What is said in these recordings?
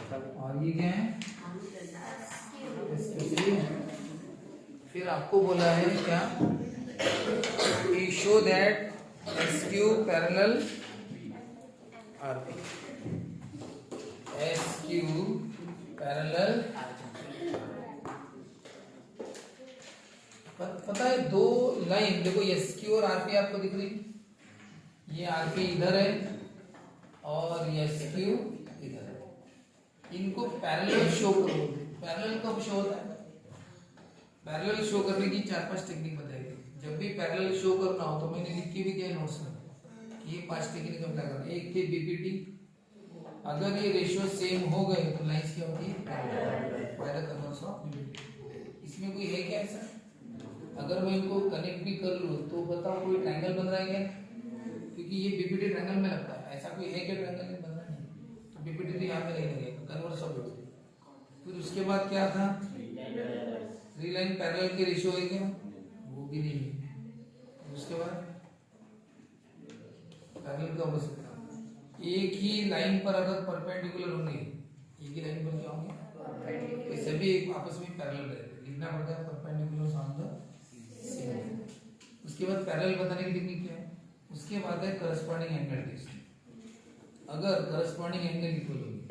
और ये क्या है, फिर आपको बोला है क्या, show that S Q parallel RP, S Q parallel. पता है दो लाइन देखो, एस क्यू और आरपी आपको दिख रही, ये आरपी इधर है और एस क्यू इधर है, इनको पैरेलल शो करो। पैरेलल कब शो होता है, पैरेलल शो करने की 4-5 टेक्निक बताएगी। जब भी पैरेलल शो करना हो तो मैंने लिख के भी दिया नोट्स में कि ये 5 टेक्निक अप्लाई करना। एक थी बीपीटी, अगर ये रेशियो सेम हो गए तो लाइंस क्या होती है, पैरेलल कन्वर्स ऑफ बीपीटी। इसमें कोई है क्या ऐसा, अगर मैं इनको कनेक्ट भी कर लूं तो बताओ कोई ट्रायंगल बन रहा है क्या, क्योंकि ये बीपीटी ट्रायंगल में लगता है, ऐसा कोई है क्या ट्रायंगल में बन रहा नहीं, तो बीपीटी तो यहाँ पे नहीं लगेगा, कन्वर्स ऑफ बीपीटी। फिर उसके बाद क्या था, 3 लाइन पैरेलल के रेशियो है क्या, वो भी नहीं है। उसके बाद पैरेलल का हो सकता है, एक ही लाइन पर अगर परपेंडिकुलर होंगे, एक ही लाइन पर क्या होंगे, ये सभी आपस में पैरेलल रहते, लिखना पड़ता है परपेंडिकुलर ऑन द सेम। उसके बाद पैरेलल बताने की टेक्निक क्या है, उसके बाद है करस्पॉन्डिंग एंगल टेस्ट। अगर करस्पॉन्डिंग एंगल इक्वल होगी,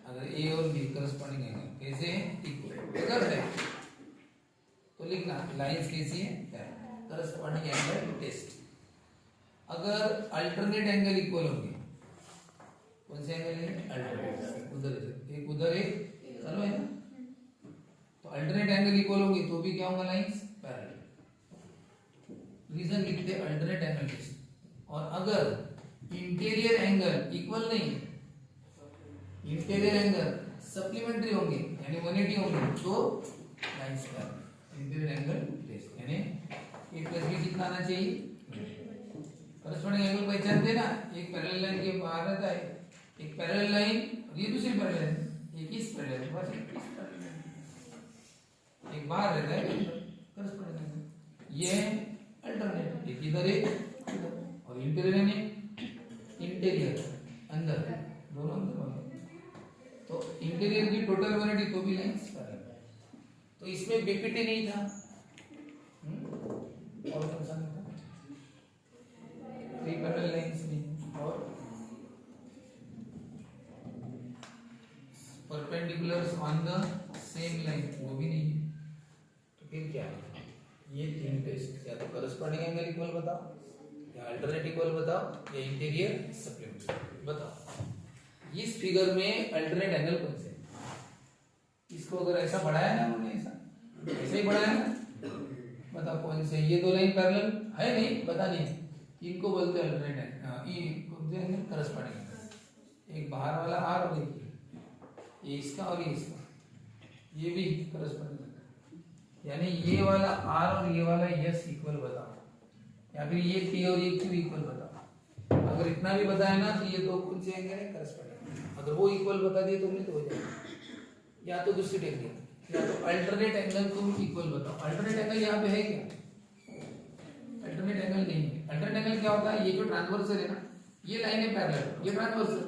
अगर ए और बी करस्पॉन्डिंग एंगल कैसे है, इक्वल अगर है तो लिखना लाइंस कैसी है, करस्पॉन्डिंग एंगल टेस्ट। अगर अल्टरनेट एंगल इक्वल होंगे, कौन से एंगल है, अल्टरनेट, उधर एक उधर एक चलो है ना, तो अल्टरनेट एंगल इक्वल होंगे तो भी क्या होगा, लाइंस पैरेलल। रीजन लिखते अल्टरनेट एंगल टेस्ट। और अगर इंटीरियर एंगल इक्वल नहीं, इंटीरियर एंगल सप्लीमेंट्री होंगे यानी 180 होंगे तो lines parallel. Interior angle test यानी ए प्लस बी कितना आना चाहिए, करस्पॉन्डिंग एंगल पहचानते ना, एक पैरेलल लाइन के बाहर रहता है, एक पैरेलल लाइन और ये दूसरी पैरेलल लाइन, एक इस पैरेलल बस एक बाहर रहता है करस्पॉन्डिंग एंगल, ये अल्टरनेट, एक इधर एक और इंटीरियर यानी इंटीरियर अंदर, दोनों अंदर वाले, तो इंटीरियर की टोटल 180 तो भी लाइंस पैरेलल। तो इसमें बीपीटी नहीं था और कौन सा नहीं था, 3 पैरेलल लाइंस नहीं, और perpendiculars on the same line वो भी नहीं। तो फिर क्या है, ये 3 टेस्ट, या तो करस्पॉन्डिंग एंगल इक्वल बताओ, या अल्टरनेट इक्वल बताओ, या इंटीरियर सप्लीमेंट्री बताओ। इस फिगर में अल्टरनेट एंगल कौन से, इसको अगर ऐसा बढ़ाया ना उन्होंने, ऐसा ही बढ़ाया ना, बताओ कौन से, ये 2 लाइन पैरेलल है नहीं, बता नहीं, इनको बोलते हैं अल्टरनेट एंगल, करस्पॉन्डिंग एंगल। एक बाहर वाला आर और एक ये इसका और ये इसका, ये भी करस्पॉन्डिंग एंगल, यानी ये वाला आर और ये वाला यस इक्वल बताओ, या फिर ये पी और ये क्यू इक्वल बताओ। अगर इतना भी बताया ना तो ये 2 कौन से एंगल है, करस्पॉन्डिंग। अगर वो इक्वल बता दिए तुमने तो हो जाएगा। या तो दूसरी टेक्निक, या तो अल्टरनेट एंगल तुम इक्वल बताओ। अल्टरनेट एंगल यहाँ पे है क्या, अल्टरनेट एंगल नहीं है। अल्टरनेट एंगल क्या होता है, ये जो ट्रांसवर्सल है ना, ये लाइन है पैरेलल, ये ट्रांसवर्सल,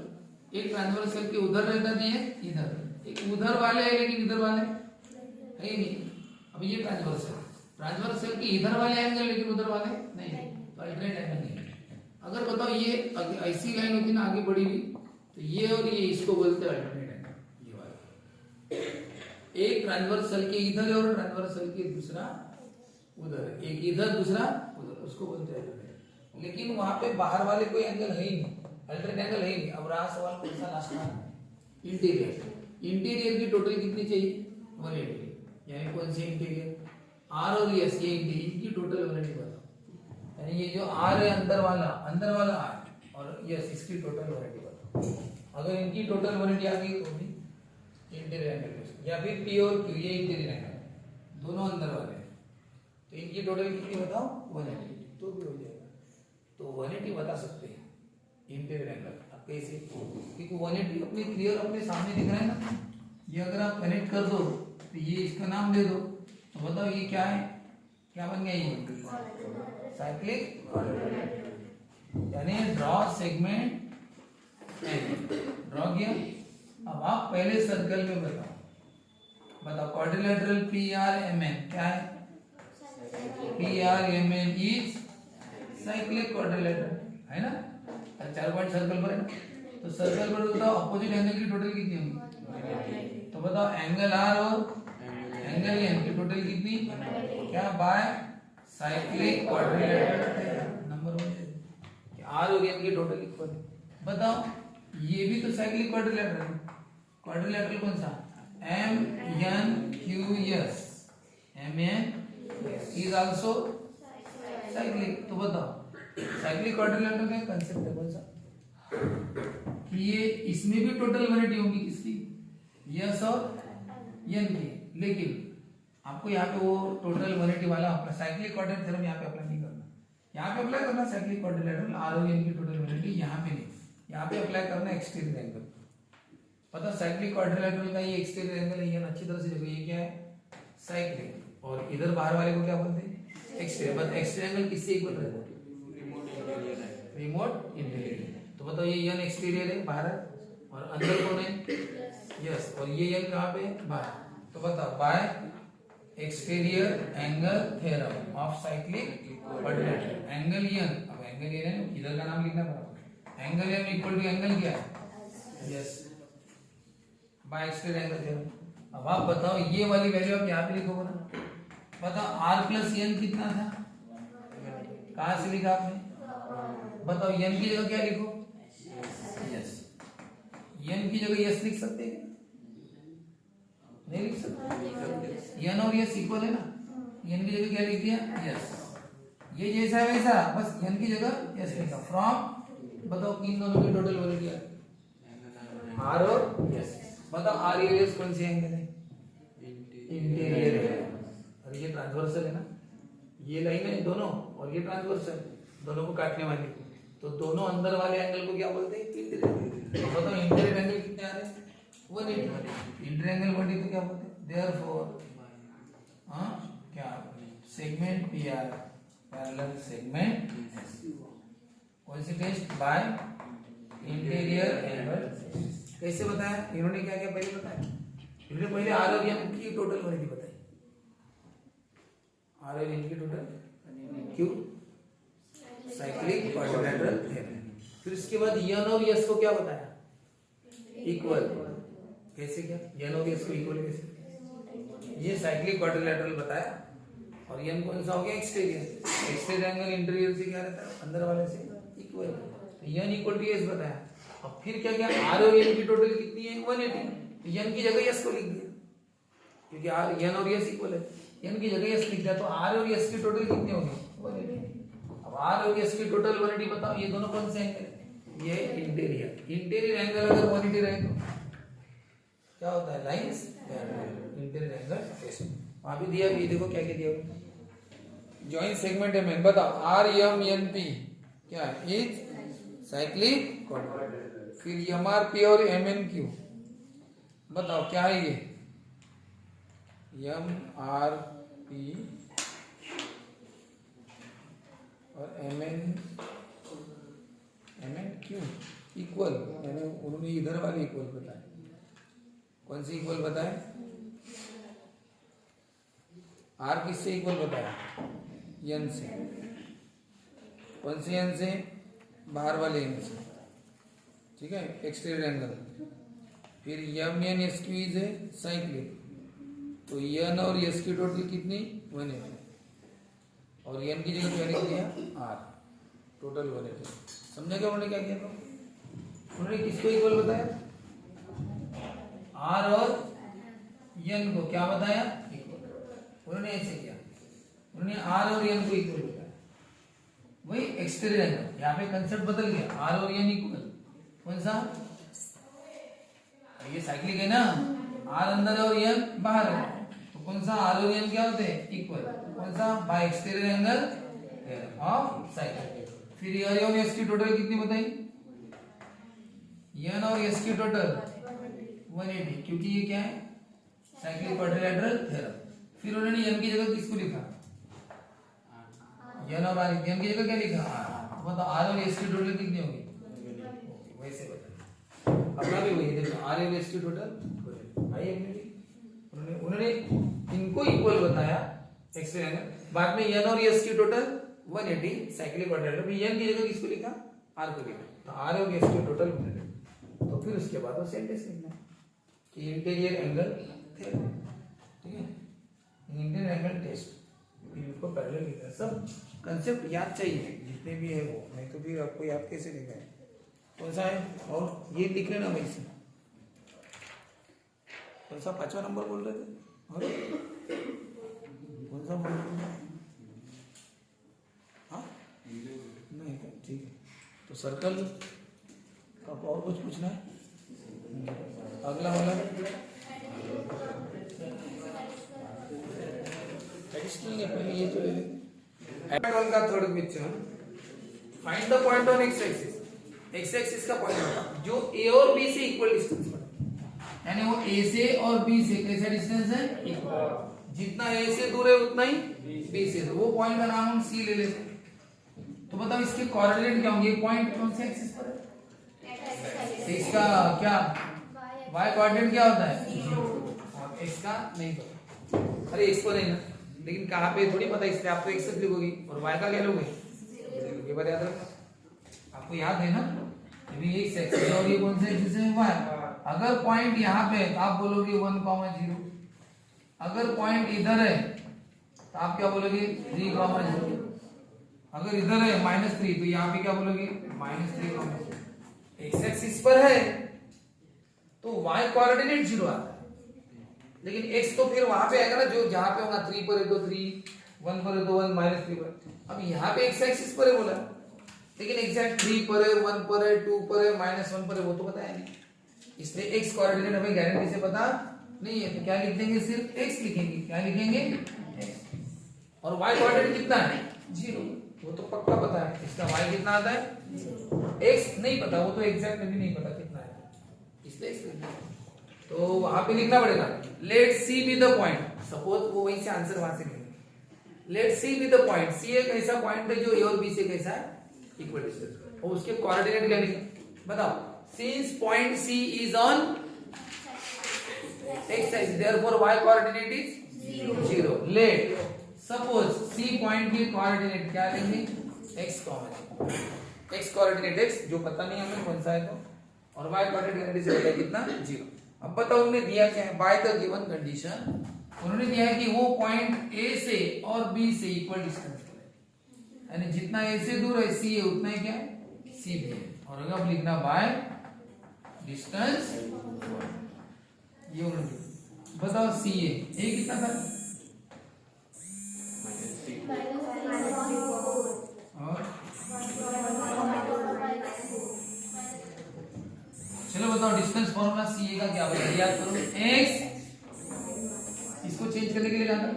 एक ट्रांसवर्सल के उधर रहता है इधर, एक उधर वाले है लेकिन इधर वाले है ही नहीं। अब ये ट्रांसवर्सल के इधर वाले एंगल लेकिन उधर वाले नहीं है, तो अल्टरनेट एंगल नहीं है। अगर बताओ ये ऐसी लाइन होती ना आगे बढ़ी हुई, तो ये और ये इसको बोलते हैं अल्टरनेट एंगल। ये वाला एक ट्रांसवर्सल के इधर है और ट्रांसवर्सल के दूसरा उधर, एक इधर दूसरा उधर, उसको बोलते हैं अल्टरनेट। लेकिन वहां पे बाहर वाले कोई एंगल है ही नहीं, अल्टरनेट एंगल है ही नहीं। अब रहा सवाल कौन सा लास्ट में, इंटीरियर। इंटीरियर की टोटल कितनी चाहिए, 180, यानी कौन सी इंटीरियर, आर और एस, ये इनकी टोटल 180 बताओ। यानी ये जो आर है अंदर वाला आर और यस इसकी टोटल 180 बताओ। अगर इनकी टोटल 180 आ गई तो भी इंटीरियर एंगल, या फिर पी और क्यू ये इंटीरियर एंगल दोनों अंदर वाले हैं, तो इनकी टोटल कितनी बताओ, 180, तो भी हो जाएगा। तो 180 बता सकते हैं इंटीरियर एंगल। अब कैसे, क्योंकि 180 अपने क्लियर अपने सामने दिख रहा है ना, ये अगर आप कनेक्ट कर दो तो ये इसका नाम दे दो, तो बताओ ये क्या है, क्या बन गया, ये साइक्लिक, यानी ड्रॉ सेगमेंट, ड्रॉ किया अब आप पहले सर्कल में बताओ क्वाड्रिलेटरल PRMN क्या है? PRMN इज साइक्लिक क्वाड्रिलेटरल है ना? 4 पॉइंट सर्कल पर है ना? तो सर्कल पर बताओ अपोजिट एंगल की टोटल कितनी होगी? तो बताओ एंगल आर और एंगल एन की टोटल कितनी? क्या? By cyclic quadrilateral number 1 R और एन की टोटल इक्वल है। बताओ ये भी तो साइक्लिक क्वाड्रिलेटरल है। क्वाड्रिलेटरल कौन सा? MNQS MN is also cyclic. तो बताओ साइक्लिक क्वाड्रिलेटरल का कांसेप्ट है कौन सा? कि ये इसमें भी टोटल वैरायटी होगी किसकी? यस और एन की। लेकिन आपको यहाँ पे वो टोटल वैरायटी वाला अपना साइक्लिक क्वाड्रिलेटरल थ्योरम यहाँ पे अप्लाई नहीं करना। यहाँ पे अप्लाई करना साइक्लिक क्वाड्रिलेटरल आर और एन की टोटल वैरायटी, यहाँ पे नहीं। यहाँ पे अप्लाई करना एक्सटीरियर एंगल। पता साइक्लिक क्वाड्रिलेटरल का ये एक्सटीरियर एंगल है, ये अच्छी तरह से देखो ये क्या है? साइक्लिक। और इधर बाहर वाले को क्या बोलते हैं? एक्सटीरियर। बस एक्सटीरियर एंगल किससे इक्वल रहता है? Remote interior. तो बताओ ये एन एक्सटीरियर है बाहर और अंदर कौन है? यस। और ये एन कहाँ पे? बाहर। तो बताओ by exterior angle theorem of cyclic quadrilateral angle N. अब एंगल एन इधर का नाम लिखना पड़ेगा। Angle N equal to angle क्या है? Yes by exterior angle theorem. अब आप बताओ ये वाली वैल्यू आप यहाँ पे लिखोगे ना? बताओ आर प्लस एन कितना था? कहाँ से लिखा आपने? बताओ एन की जगह क्या लिखो? यस। एन की जगह यस लिख सकते हैं? नहीं लिख सकते। एन और यस इक्वल है ना? एन की जगह क्या लिख दिया? यस। ये जैसा है वैसा, बस एन की जगह यस लिखा। फ्रॉम बताओ इन दोनों की टोटल वैल्यू क्या है? आर और यस। बताओ आर और यस कौन सी एंगल है? इंटीरियर है। और ये ट्रांसवर्सल है ना? ये लाइन है दोनों और ये ट्रांसवर्सल, दोनों को काटने वाली। तो दोनों अंदर वाले एंगल को क्या बोलते हैं? इंटीरियर। तो बताओ इंटीरियर एंगल कितने आ रहे हैं? 180। इंटीरियर एंगल 180 तो क्या बोलते हैं? देयरफॉर क्या सेगमेंट PR पैरेलल सेगमेंट कौन सी टेस्ट? Bye interior angle. कैसे बताया इन्होंने? क्या क्या पहले बताया? इन्होंने पहले आर और एन की टोटल वैल्यू बताई। आर और एन की टोटल क्यों? Cyclic quadrilateral theorem. फिर उसके बाद एन और एस को क्या बताया? इक्वल। कैसे क्या? एन और एस को इक्वल कैसे? ये साइक्लिक क्वाड्रिलेटरल बताया। और एन कौन सा हो गया? एक्सटीरियर। एक्सटीरियर एंगल इंटीरियर से क्या रहता है? अंदर वाले से इक्वल। तो एन इक्वल टू एस बताया। अब फिर क्या क्या? आर और एन की टोटल कितनी है? 180। तो एन की जगह एस को लिख दिया क्योंकि आर एन और एस इक्वल है। एन की जगह एस लिख दिया तो आर और एस की टोटल कितनी होगी? 180। अब आर और एस की टोटल 180 बताओ ये दोनों कौन से एंगल? ये इंटीरियर। इंटीरियर एंगल अगर 180 रहे तो क्या होता है? Lines interior angle test. वहां भी दिया भी, देखो क्या क्या दिया। जॉइंट सेगमेंट है मैन। बताओ RMNP क्या है? Is cyclic quadrilateral. फिर MRP और MNQ बताओ क्या है? ये MRP और MNQ इक्वल, यानी उन्होंने इधर वाले इक्वल बताया। कौन सी इक्वल बताया? आर किससे इक्वल बताया? एन से। कौन से एन से? बाहर वाले एन से। ठीक है, एक्सटीरियर एंगल। फिर M N S Q is है साइक्लिक। तो एन और एस की टोटल कितनी? 180। और एन की जगह क्या लिख दिया? आर। टोटल 180। समझे क्या उन्होंने क्या किया? तो उन्होंने किसको इक्वल बताया? आर और एन को क्या बताया? उन्होंने ऐसे किया, उन्होंने आर और एन को इक्वल बताया। वही एक्सटीरियर एंगल। यहाँ पे कंसेप्ट बदल गया। आर और एन इक्वल। कौन सा? ये साइक्लिक है ना? आर अंदर और एन बाहर है। तो कौन सा? आर और एन क्या होते हैं? इक्वल। कौन सा? Bye exterior angle of cyclic. फिर एन और एस की टोटल कितनी बताई? एन और एस की टोटल 180, क्योंकि ये क्या है? Cyclic quadrilateral theorem. फिर उन्होंने एन की जगह किसको लिखा? एन और आर। एन की जगह क्या लिखा? आर। मतलब आर और एस की टोटल कितनी होगी? वैसे बता। अपना भी वही देखो R A race to total आई उन्होंने इनको इक्वल बताया एक्स एंगल, बाद में एन और एस की टोटल 180 साइक्लिक क्वाड्रेंट में एन की जगह किसको लिखा आर को लिखा, तो आर और एस की टोटल 180, तो फिर उसके बाद वो सेम टेस्ट लिखना है कि इंटीरियर एंगल थ्योरम, ठीक है, इंटीरियर एंगल टेस्ट इनको पैरेलल लिखना है। सब कंसेप्ट याद चाहिए जितने भी है वो, नहीं तो फिर आपको याद कैसे लिखना है कौन सा है, और ये लिख लेना वही से कौन सा 5वां नंबर बोल रहे थे और कौन सा बोल रहे थे, हाँ नहीं ठीक है, तो सर्कल का और कुछ पूछना है, अगला वाला एडिशनल नहीं, पहले ये तो ले लेते हैं का third question, find the point on x axis, x axis का पॉइंट बता जो ए और बी से इक्वल डिस्टेंस पर, यानी वो ए से और बी से कैसा डिस्टेंस है इक्वल, जितना ए से दूर है उतना ही बी से दूर, वो पॉइंट का नाम हम सी ले लेते हैं। तो बताओ इसके कोऑर्डिनेट क्या होंगे, पॉइंट कौन से एक्सिस पर है, इसका क्या y कोऑर्डिनेट क्या होता है और x का नहीं पता, अरे x को नहीं ना, लेकिन कहाँ पे थोड़ी पता, इसलिए आप तो x से लिखोगे और y का क्या लोगे, ये बात याद रखना, आपको याद है ना, अभी x एक्सिस और ये कौन सा एक्सिस है y, अगर पॉइंट यहाँ पे है तो आप बोलोगे 1,0, अगर पॉइंट इधर है तो आप क्या बोलोगे 3,0, अगर इधर है -3 तो यहाँ पे क्या बोलोगे -3, एक्स एक्सिस पर है तो y कोऑर्डिनेट 0 आता है, लेकिन x तो फिर वहां पे आएगा ना, जो जहां पे होगा 3 पर है तो 3, 1 पर है तो 1, -3 पर, अब यहाँ पे x एक्सिस पर है बोला, लेकिन एग्जैक्ट 3 पर है, 1 पर है, 2 पर है, -1 पर है, वो तो बताया नहीं, इसलिए x कोऑर्डिनेट हमें गारंटी से पता नहीं है, तो क्या लिख देंगे, सिर्फ x लिखेंगे, क्या लिखेंगे x, और y कोऑर्डिनेट कितना है 0, वो तो पक्का पता है, इसका y कितना आता है, x नहीं पता, वो तो एग्जैक्ट अभी नहीं पता कितना है, इसलिए x लिखना है, तो वहां पे लिखना पड़ेगा let C be the point, suppose वो वहीं से आंसर वहां से लेंगे, let C be the point, C एक ऐसा पॉइंट है जो ए और बी से कैसा है इक्वल डिस्टेंस, और उसके कोऑर्डिनेट क्या लिखें बताओ, since point C is on x axis therefore y coordinate is 0, let suppose c point की कोऑर्डिनेट क्या लेंगे x, x कोऑर्डिनेट x जो पता नहीं हमें कौन सा है, तो और y कोऑर्डिनेट गारंटी से पता है कितना 0, अब बताओ उन्होंने दिया क्या है, बाय द गिवन कंडीशन उन्होंने दिया है कि वो पॉइंट a से और b से इक्वल डिस्टेंस पर है, यानी जितना a से दूर है c है उतना ही क्या है c भी है, और अगर अब लिखना बाय डिस्टेंस, ये उन्होंने बताओ सी ए कितना था और चलो बताओ डिस्टेंस फॉर्मूला सी ए का क्या होगा, याद करो x, इसको चेंज करने के लिए जाना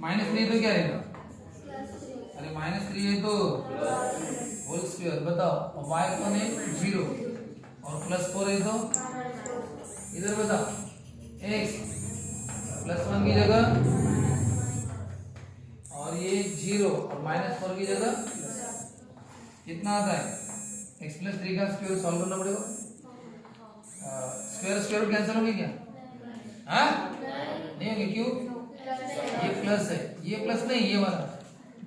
-3 तो क्या रहेगा, अरे -3 है तो होल स्क्वायर, बताओ y कौन है 0 और +4 है तो इधर बताओ x +1 की जगह और ये 0 और -4 की जगह कितना आता है, x + 3 का स्क्वायर सॉल्व करना पड़ेगा, स्क्वायर कैंसिल होंगे क्या, हाँ नहीं होंगे, क्यों, ये प्लस है, ये प्लस नहीं, ये वाला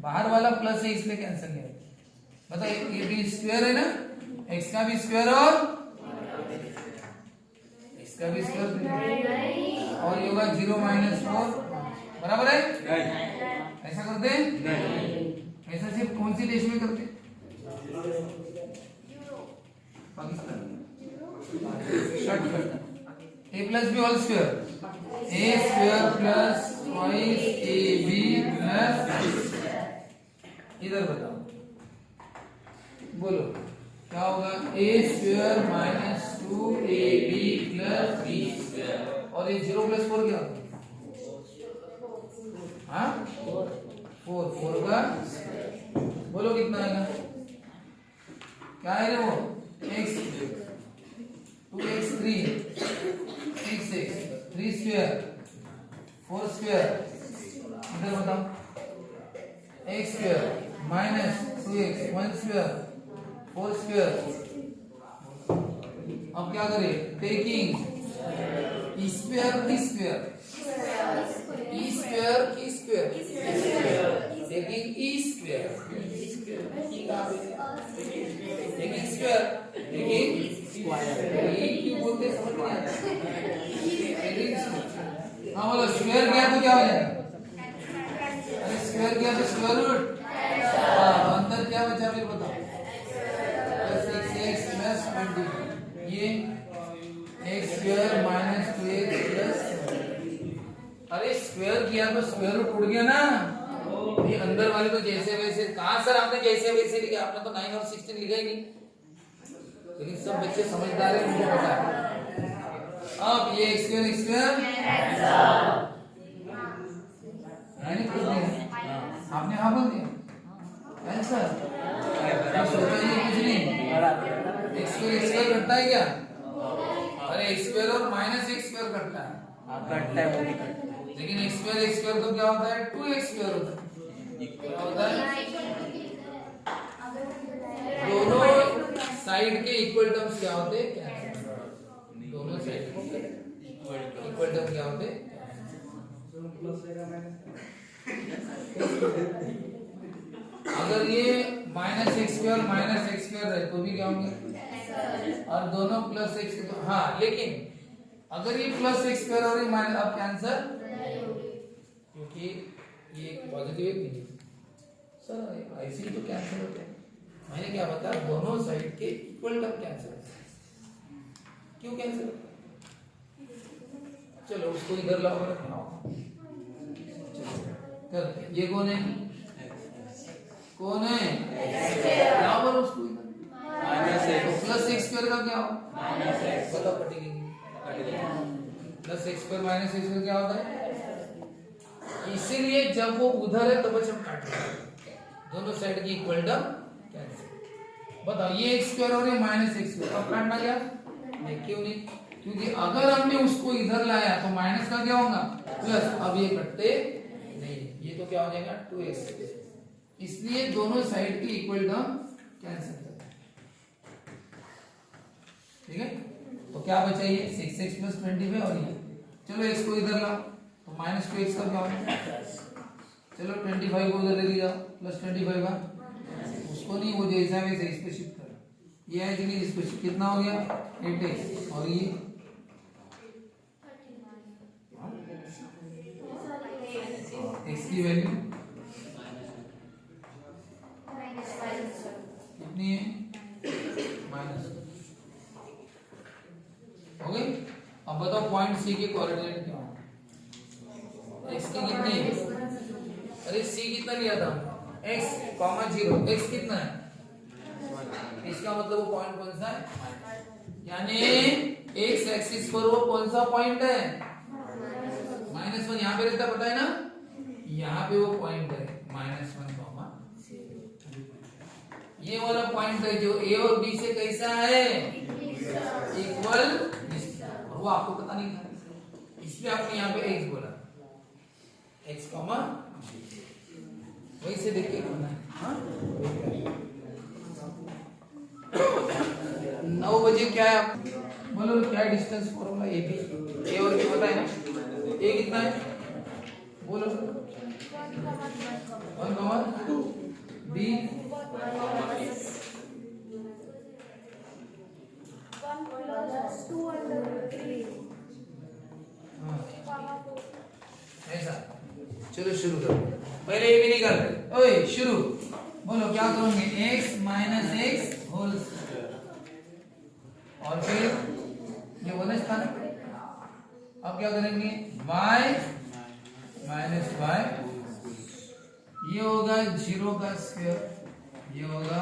बाहर वाला प्लस है इसलिए कैंसिल नहीं होगा, बताओ ये भी स्क्वायर है ना, x का भी स्क्वायर और इसका भी स्क्वायर और ये होगा 0 - 4 बराबर है, ऐसा करते हैं, ऐसा सिर्फ कौन सी देश में करते हैं, Pakistan, shortcut a + b whole square, a² + 2ab + इधर बताओ बोलो क्या होगा, a² - 2ab + b² और ये 0 + 4 क्या होगा, हाँ 4 का बोलो कितना आएगा, क्या है रे वो x 2x 3 6x 3² 4² इधर बताओ x² - 2x 1² 4² अब क्या करें, टेकिंग स्क्वायर की स्क्वायर, ई स्क्वायर की square, taking E square, taking square, taking ई क्यों बोलते समझ नहीं आता। हाँ बोलो, स्क्वायर किया तो क्या हो जाएगा, अरे स्क्वायर किया तो स्क्वायर रूट, हाँ अंतर क्या बचा फिर बताओ, x प्लस 20, ये x square minus 2x plus, अरे स्क्वायर किया तो स्क्वायर रूट उड़ गया ना, ये अंदर वाले तो जैसे वैसे, कहाँ सर आपने जैसे वैसे लिखा, आपने तो 9 और 16 लिखा ही नहीं, लेकिन सब बच्चे समझदार हैं, मुझे पता है। अब ये स्क्वायर स्क्वायर आपने हाँ बोल दिया आंसर, सोचा ही कुछ नहीं, x स्क्वायर घटता है क्या, अरे x स्क्वायर और माइनस x स्क्वायर घटता है, लेकिन x स्क्वायर तो क्या होता है, 2x स्क्वायर होता है, क्या होता है, दोनों साइड के इक्वल टर्म्स क्या होते हैं, दोनों साइड के इक्वल टर्म क्या होते हैं, अगर ये माइनस एक्स स्क्वायर रहे तो भी क्या होंगे, और दोनों प्लस एक्स, तो हाँ, लेकिन अगर ये प्लस एक्स स्क्वायर और ये माइनस, अब कैंसर, क्योंकि ये पॉजिटिव एक नहीं सर, ऐसे ही तो कैंसर होते हैं, मैंने क्या बताया, दोनों साइड के इक्वल टर्म कैंसर, क्यों कैंसर, चलो उसको इधर लाओ, कर, ये कौन है, कौन है, लाओ बोलो उसको इधर, प्लस एक्स स्क्वायर का क्या हो, बताओ कटेगी, plus x square minus x square क्या होता है, इसीलिए जब वो उधर है तो बस हम काट रहे हैं, दोनों साइड की इक्वल टर्म कैंसिल, बताओ ये एक्स स्क्वायर और ये माइनस एक्स स्क्वायर, अब काटना क्या नहीं, क्यों नहीं, क्योंकि अगर हमने उसको इधर लाया तो माइनस का क्या होगा प्लस, अब ये कटते नहीं, ये तो क्या हो जाएगा 2x, इसलिए दोनों साइड की इक्वल टर्म कैंसिल करते हैं, ठीक है, तो क्या बचा ये 6x प्लस 25 और ये, चलो x को इधर लाओ तो माइनस 2x का क्या होगा, चलो 25 को उधर ले जाओ प्लस 25 का, उसको नहीं, वो जैसा वैसे इस पे शिफ्ट कर, ये है कि नहीं, इस पे कितना हो गया 8x, और ये x की वैल्यू कितनी है, माइनस, हो गई। अब बताओ पॉइंट सी के कोऑर्डिनेट क्या है, x की कितनी है, अरे c कितना लिया था, x, 0, x कितना है, इसका मतलब वो पॉइंट कौन सा है, यानी x एक्सिस पर वो कौन सा पॉइंट है, -1, यहाँ पे रहता पता है ना, यहाँ पे वो पॉइंट है -1, ये वाला पॉइंट है जो a और b से कैसा है, इक्वल, और वो आपको पता नहीं था, इसलिए आपने यहाँ पे x बोला, x, वही से देख के करना है, हाँ? 9 बजे क्या है, बोलो क्या डिस्टेंस फॉर्मूला, ए बी, ए और बी पता है ना, ए कितना है, बोलो 1, बी 1 ऐसा, चलो शुरू करो, पहले ये भी नहीं करते, ओए शुरू, बोलो क्या करोगे, x माइनस एक्स होल और फिर ये बोनस था ना, अब क्या करेंगे, y माइनस y, ये होगा 0 का स्क्वायर, ये होगा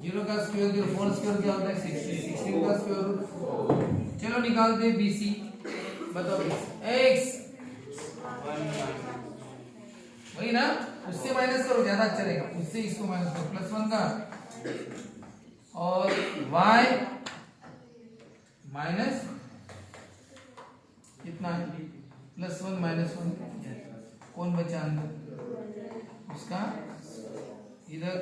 0 का स्क्वायर, जो 4 स्क्वायर क्या होता है 16 का स्क्वायर रूट, चलो निकालते हैं BC, बताओ x, वही ना, उससे माइनस करो ज्यादा अच्छा रहेगा, उससे इसको माइनस करो, +1 का, और y माइनस कितना, +1 -1, कौन बचा अंदर, उसका इधर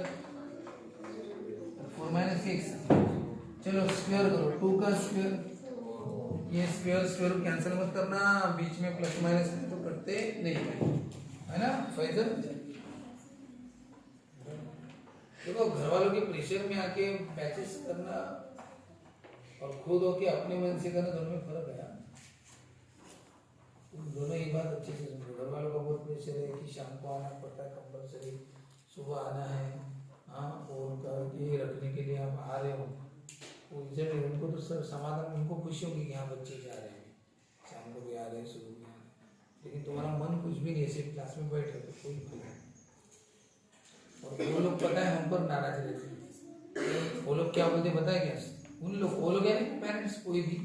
4 - x, चलो स्क्वायर करो, 2 का स्क्वायर, ये स्क्वायर स्क्वायर कैंसिल मत करना, बीच में प्लस माइनस तो करते नहीं है ना फैजल। देखो घर वालों के प्रेशर में आके बैचेस करना और खुद होके अपने मन से करना, दोनों में फर्क है। दोनों ही बात अच्छे से समझो। घर वालों का बहुत प्रेशर है कि शाम को आना पड़ता है कंपलसरी, सुबह आना है, हाँ, और ये रखने के लिए आप आ रहे हो, उनको तो सर समाधान, उनको खुशी होगी कि यहाँ बच्चे जा रहे हैं, शाम को भी आ रहे हैं, सुबह भी आ रहे हैं, लेकिन तुम्हारा मन कुछ भी नहीं, सिर्फ क्लास में बैठे तो कोई फायदा नहीं। और वो लोग पता है हम पर नाराज रहते हैं, वो लोग क्या बोलते पता है क्या, उन लोग, वो लोग है पेरेंट्स, कोई भी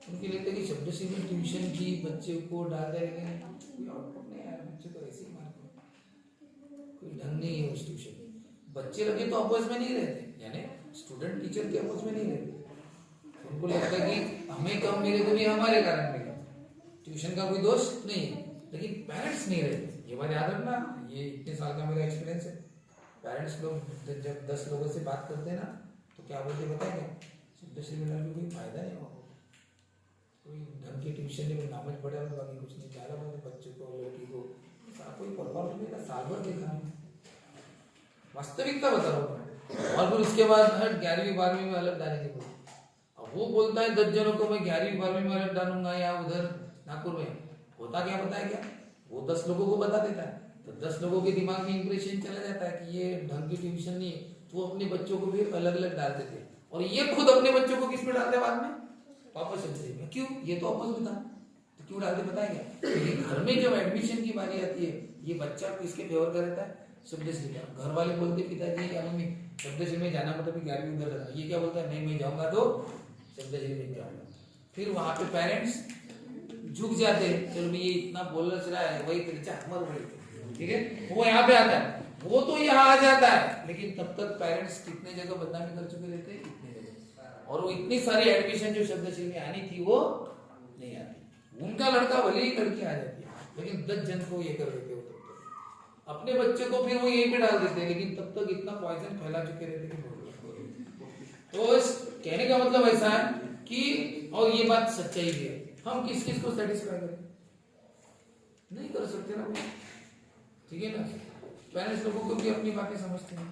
उनके लिए कि शब्द से भी ट्यूशन की बच्चे को डाल दे, कोई आउटपुट नहीं आया, बच्चे को ऐसे ही मारते, कोई ढंग नहीं है उस ट्यूशन। बच्चे लगे तो आपस में नहीं रहते, यानी स्टूडेंट टीचर के आपस में नहीं रहते, उनको लगता है कि हमें कम मिले तो भी हमारे कारण मिले, ट्यूशन का कोई दोष नहीं है, लेकिन पेरेंट्स नहीं रहते। ये बात याद रखना, ये इतने साल का मेरा एक्सपीरियंस है। पेरेंट्स लोग जब 10 लोगों से बात करते हैं ना तो क्या बोलते बताए क्या, शब्द से मिलने में कोई फायदा नहीं होगा, कोई ढंग की ट्यूशन नहीं, नामज पड़े बाकी कुछ नहीं, ज़्यादा बोलते बच्चों को लड़की को कोई परफॉर्म नहीं था, साल भर देखा है, वास्तविकता बता रहा हूँ। और फिर उसके बाद 11वीं 12वीं में अलग डालेंगे, अब वो बोलता है 10 जनों को मैं 11वीं 12वीं में अलग डालूंगा या उधर नागपुर में, होता क्या पता है क्या, वो 10 लोगों को बता देता है, तो 10 लोगों के दिमाग में इंप्रेशन चला जाता है कि ये ढंग की ट्यूशन नहीं है, तो वो अपने बच्चों को फिर अलग अलग डालते थे, और ये खुद अपने बच्चों को किस में डालते हैं बाद में, वापस शब्द में। क्यों, ये तो आपस में था, तो क्यों डालते पता है क्या, घर में जब एडमिशन की बारी आती है, ये बच्चा किसके फेवर का रहता है, शब्दश्री का। घर वाले बोलते पिताजी या मम्मी शब्दश्री में जाना मतलब 11वीं उधर रहना, ये क्या बोलता है, नहीं मैं जाऊंगा तो शब्दश्री में जाऊंगा। फिर वहां पे पेरेंट्स झुक जाते, चलो भाई ये इतना बोल रहा है, वही परीक्षा मर गई, ठीक है, वो यहाँ पे आता है, वो तो यहाँ आ जाता है, लेकिन तब तक पेरेंट्स कितने जगह बदनामी कर चुके रहते हैं, इतने जगह, और वो इतनी सारी एडमिशन जो शब्दश्री में आनी थी वो नहीं आती। उनका लड़का भले ही लड़की आ जाती है, लेकिन 10 जन को ये कर देते हो, अपने बच्चे को फिर वो यहीं पे डाल देते हैं, लेकिन तब तक इतना पॉइजन फैला चुके रहते हैं। तो इस कहने का मतलब ऐसा है कि, और ये बात सच्चाई भी है, हम किस किस को सेटिस्फाई करें, नहीं कर सकते ना, ठीक है ना। पेरेंट्स लोगों को भी अपनी बातें समझते हैं,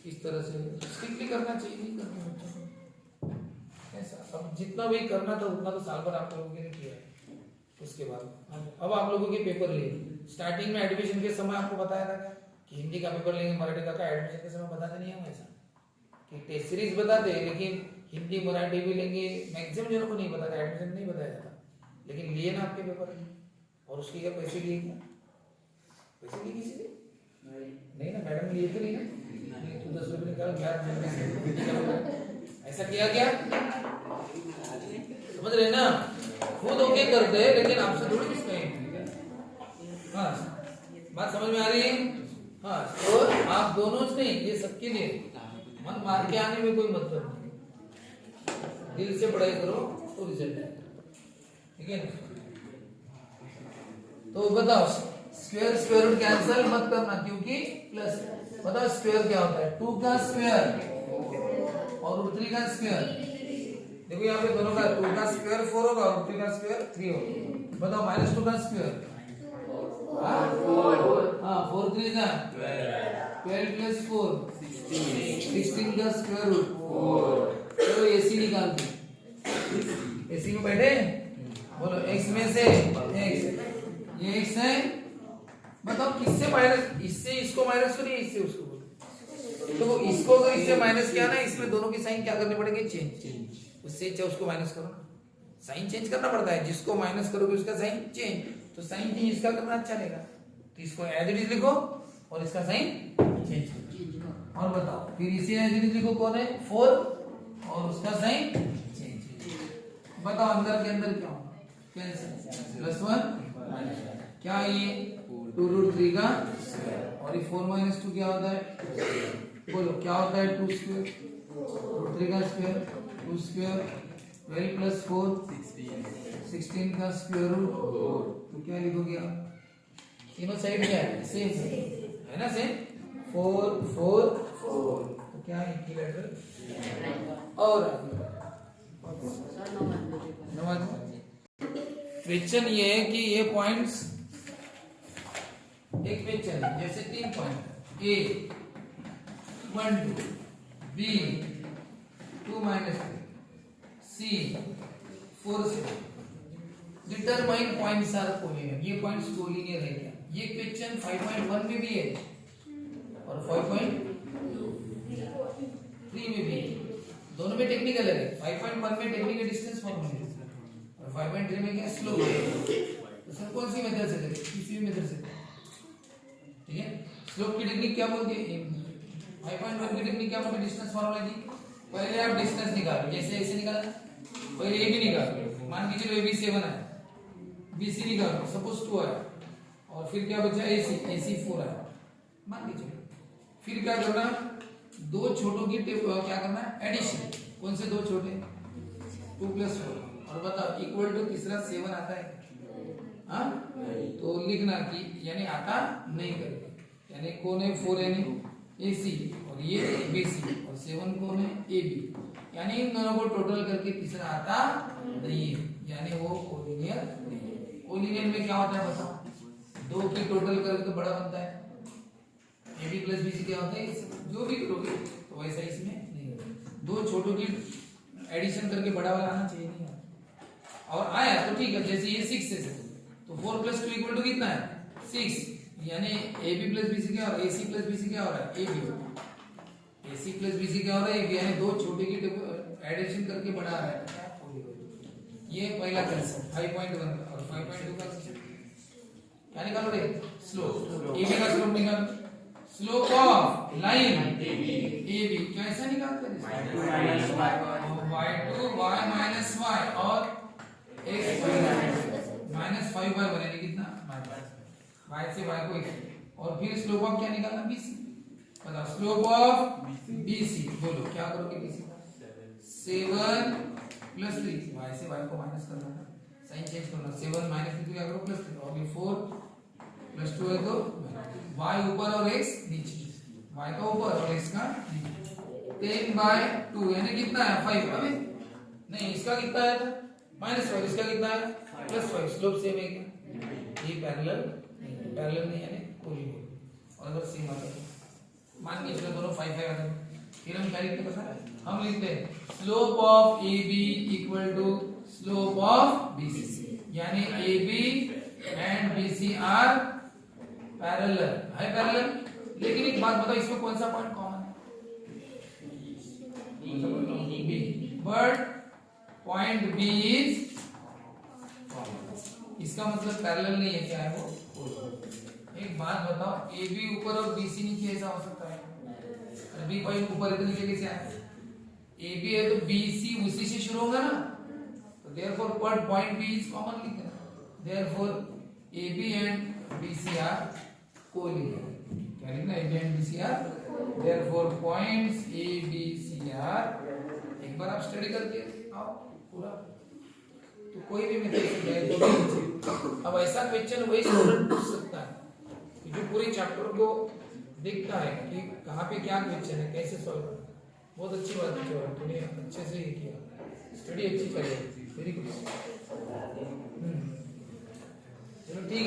इस तरह से स्ट्रिक्टली करना चाहिए, नहीं करना बच्चों को ऐसा। अब जितना भी करना था उतना तो साल भर आप लोगों ने किया है, उसके बाद अब आप लोगों के पेपर लिए, स्टार्टिंग में एडमिशन के समय आपको बताया था क्या कि हिंदी का पेपर लेंगे, मराठी का एडमिशन के समय बताते नहीं हम ऐसा कि टेस्ट सीरीज बताते, लेकिन हिंदी मराठी भी लेंगे, मैक्सिमम जनों को नहीं बताता, एडमिशन नहीं बताया जाता, लेकिन लिए ना आपके पेपर, और उसके क्या पैसे लिए, क्या पैसे लिए किसी ने नहीं ना, मैडम लिए तो नहीं ना, तो 10 रुपये निकाल 11 ऐसा किया क्या, समझ रहे ना, खुद ओके करते हैं, लेकिन आपसे थोड़ी किसमें, हाँ बात समझ में आ रही है, हाँ, तो आप दोनों नहीं, ये सबके लिए, मन मार के आने में कोई मतलब नहीं, दिल से पढ़ाई करो तो रिजल्ट है, ठीक है ना। तो बताओ स्क्वायर स्क्वायर रूट कैंसिल मत करना, क्योंकि प्लस, बताओ स्क्वायर क्या होता है, 2 का स्क्वायर और रूट 3 का स्क्वायर, देखो यहाँ पे दोनों का 2 का स्क्वायर 4 होगा और 3 का स्क्वायर 3 होगा, बताओ -2 का स्क्वायर, हाँ 4 3 का 12 प्लस 4 16 का स्क्वायर रूट 4। चलो एसी निकालते, एसी में बैठे, बोलो x में से x, ये x है, बताओ किससे माइनस, इससे इसको माइनस करिए, इससे उसको, तो इसको तो इससे माइनस किया ना, इसमें दोनों की साइन क्या करने पड़ेंगे, चेंज, उससे उसको माइनस करो ना, साइन चेंज करना पड़ता है, जिसको माइनस करोगे उसका साइन चेंज, तो साइन चेंज इसका करना अच्छा रहेगा, तो इसको एज इट इज लिखो और इसका साइन चेंज करो, और बताओ फिर इसे एज इट इज लिखो, कौन है 4 और उसका साइन चेंज, बताओ अंदर के अंदर क्या होगा, कैंसिल, +1 क्या, ये 2 रूट 3 का, और ये 4 - 2 क्या होता है, बोलो क्या होता है, 2 स्क्वायर रूट 3 का स्क्वायर, 2 स्क्वायर 12 प्लस 4 16 का स्क्वायर रूट, तो क्या लिखोगे आप, तीनों साइड क्या है, सेम है ना, सेम 4 4 4, तो क्या इक्विलैटरल, और क्वेश्चन ये है कि ये पॉइंट्स एक क्वेश्चन है, जैसे 3 point A 1 2 B 2 -3 C 4 6 determine points are collinear. ये पॉइंट्स कोलिनियर है क्या? ये क्वेश्चन 5.1 में भी है और 5.3 में भी है। दोनों में टेक्निकल है। 5.1 में टेक्निकल डिस्टेंस फॉर्मूला है और 5.3 में क्या स्लोप है। तो सर कौन सी मेथड से करें? किसी भी मेथड से, ठीक है। स्लोप की टेक्निक क्या बोलती है? 5.1 की टेक्निक क्या बोलती है? डिस्टेंस फॉर्मूला दी, पहले आप डिस्टेंस निकालो, जैसे ऐसे निकाला, पहले ए बी निकालो, मान के चलो ए बी 7 है, बी सी निकालो, सपोज 2 है, और फिर क्या बचा? ए सी 4 है, मान के चलो। फिर क्या करना? दो छोटों की क्या करना है? एडिशन। कौन से दो छोटे? 2 + 4, और बताओ इक्वल टू तीसरा 7 आता है? हाँ, तो लिखना कि यानी आता नहीं करे, यानी कौन है? 4 यानी ए सी, और ये बी सी, और 7 कौन है? ए बी, यानी इन दोनों को टोटल करके तीसरा आता नहीं है, यानी वो कोलिनियर नहीं है। कोलिनियर में क्या होता है बताओ? दो की टोटल करके बड़ा बनता है, ए बी + बी सी क्या होता है? जो भी करोगे तो वैसा इसमें नहीं होगा। दो छोटों की एडिशन करके बड़ा वाला आना चाहिए, नहीं आता। और आया तो ठीक है, जैसे ये 6 है तो 4 + 2 = कितना है? 6, यानी ए बी + बी सी क्या हो रहा है? ए सी + बी सी क्या हो रहा है? A B. A C + B C क्या हो रहा है? यानी दो छोटे की एडिशन करके बड़ा आ रहा है। ये पहला कंसेप्ट 5.1 और 5.2 का क्या निकालो रे? स्लोप। ए बी का स्लोप निकालो। Slope of line A B कैसे निकालते हैं? y2 y - y और x -5y बनेगा कितना? y से y को x, और फिर स्लोप ऑफ क्या निकालना? bc। बताओ स्लोप ऑफ bc, बोलो क्या करोगे? bc 7 + 3, y से y को माइनस करना है, साइन चेंज करना। 7 - 3 क्या करो? +3, और ये 4 + 2 है तो y ऊपर और x नीचे, y का ऊपर और x का नीचे। 10/2 यानी कितना है? 5। अबे नहीं, इसका कितना है? -5, इसका कितना है? +5। स्लोप सेम है क्या? ये पैरेलल नहीं यानी कोलिनियर। और अगर सेम आता है, मान के चलो दोनों 5 आता है, फिर हम क्या लिखते हैं? हम लिखते हैं slope of A B = slope of B C, यानी A B and B C are parallel है, पैरेलल। लेकिन एक बात बताओ, इसमें कौन सा पॉइंट कॉमन है? B, but point B is common. इसका मतलब पैरेलल नहीं है, क्या है वो? एक बात बताओ, ए बी ऊपर और बी सी नीचे ऐसा हो सकता है? बी पॉइंट ऊपर है तो नीचे कैसे आए? ए बी है तो बी सी उसी से शुरू होगा ना, तो therefore point B is common लिख देना। Therefore A B and B C are collinear. क्या लिखना? A B and B C are, therefore points A B C are. एक बार आप स्टडी करके आओ पूरा, तो कोई भी मेथड तो अब ऐसा क्वेश्चन वही स्टूडेंट पूछ सकता है कि जो पूरे चैप्टर को देखता है कि कहाँ पे क्या क्वेश्चन है, कैसे सॉल्व करना। बहुत अच्छी बात है, तूने अच्छे से ये किया, स्टडी अच्छी करी, वेरी गुड। चलो ठीक है।